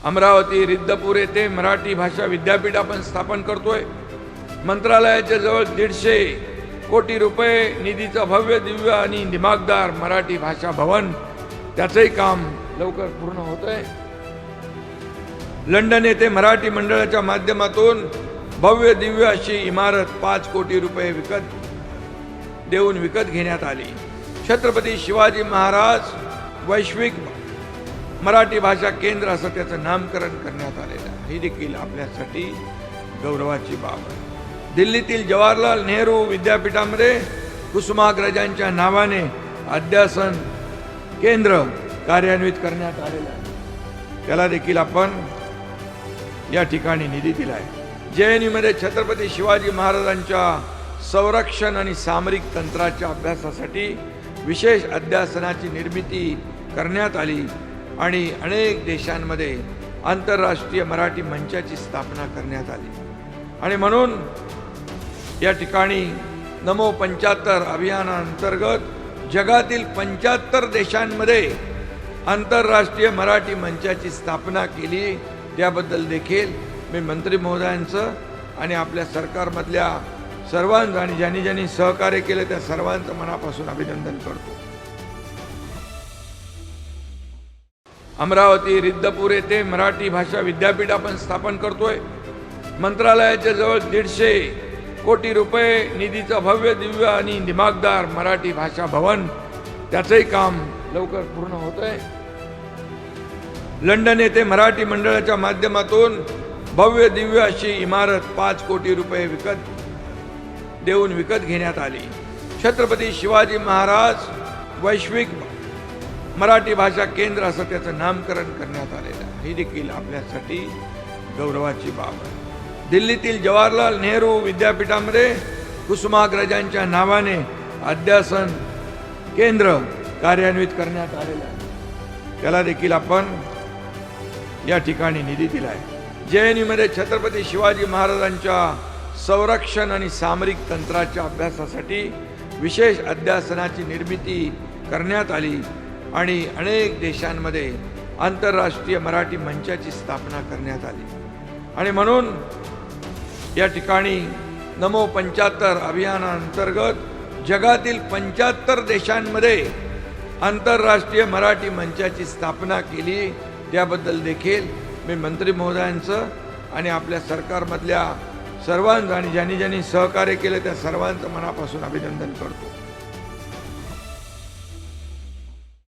अमरावती रिद्धपूर येथे मराठी भाषा विद्यापीठ आपण स्थापन करतोय। मंत्रालयाच्या जवळ 150 कोटी रुपये निधीचं भव्य दिव्य आणि दिमागदार मराठी भाषा भवन, त्याचंही काम लवकर पूर्ण होतंय। लंडन येथे मराठी मंडळाच्या माध्यमातून भव्य दिव्य अशी इमारत 5 कोटी रुपये विकत घेण्यात आली। छत्रपती शिवाजी महाराज वैश्विक मराठी भाषा केंद्र असं त्याचं नामकरण करण्यात आलेलं आहे। ही देखील आपल्यासाठी गौरवाची बाब आहे। दिल्लीतील जवाहरलाल नेहरू विद्यापीठामध्ये कुसुमाग्रजांच्या नावाने अध्यासन केंद्र कार्यान्वित करण्यात आलेलं आहे। त्याला देखील आपण या ठिकाणी निधी दिला आहे। JNU मध्ये छत्रपती शिवाजी महाराजांच्या संरक्षण आणि सामरिक तंत्राच्या अभ्यासासाठी विशेष अध्यासनाची निर्मिती करण्यात आली आणि अनेक देशांमध्ये आंतरराष्ट्रीय मराठी मंचाची स्थापना करण्यात आली। आणि म्हणून या ठिकाणी नमो 75 अभियानाअंतर्गत जगातील 75 देशांमध्ये आंतरराष्ट्रीय मराठी मंचाची स्थापना केली। त्याबद्दल देखील मी मंत्री महोदयांचं आणि आपल्या सरकारमधल्या सर्वांचं आणि ज्यांनी सहकार्य केले त्या सर्वांचं मनापासून अभिनंदन करतो। अमरावती रिद्धपूर येथे मराठी भाषा विद्यापीठ आपण स्थापन करतोय। मंत्रालयाच्या जवळ 150 कोटी रुपये निधीचं भव्य दिव्य आणि दिमागदार मराठी भाषा भवन, त्याचंही काम लवकर पूर्ण होतंय। लंडन येथे मराठी मंडळाच्या माध्यमातून भव्य दिव्य अशी इमारत 5 कोटी रुपये विकत घेण्यात आली। छत्रपती शिवाजी महाराज वैश्विक मराठी भाषा केंद्र असं त्याचं नामकरण करण्यात आलेलं आहे। ही देखील आपल्यासाठी गौरवाची बाब आहे। दिल्लीतील जवाहरलाल नेहरू विद्यापीठामध्ये कुसुमाग्रजांच्या नावाने अध्यासन केंद्र कार्यान्वित करण्यात आलेलं आहे। त्याला देखील आपण या ठिकाणी निधी दिला आहे। JNU मध्ये छत्रपती शिवाजी महाराजांच्या संरक्षण आणि सामरिक तंत्राच्या अभ्यासासाठी विशेष अध्यासनाची निर्मिती करण्यात आली आणि अनेक देशांमध्ये आंतरराष्ट्रीय मराठी मंचाची स्थापना करण्यात आली। आणि म्हणून या ठिकाणी नमो 75 अभियानाअंतर्गत जगातील 75 देशांमध्ये आंतरराष्ट्रीय मराठी मंचाची स्थापना केली। त्याबद्दल देखील मी मंत्री महोदयांचं आणि आपल्या सरकारमधल्या सर्वांचं आणि ज्यांनी सहकार्य केले त्या सर्वांचं मनापासून अभिनंदन करतो।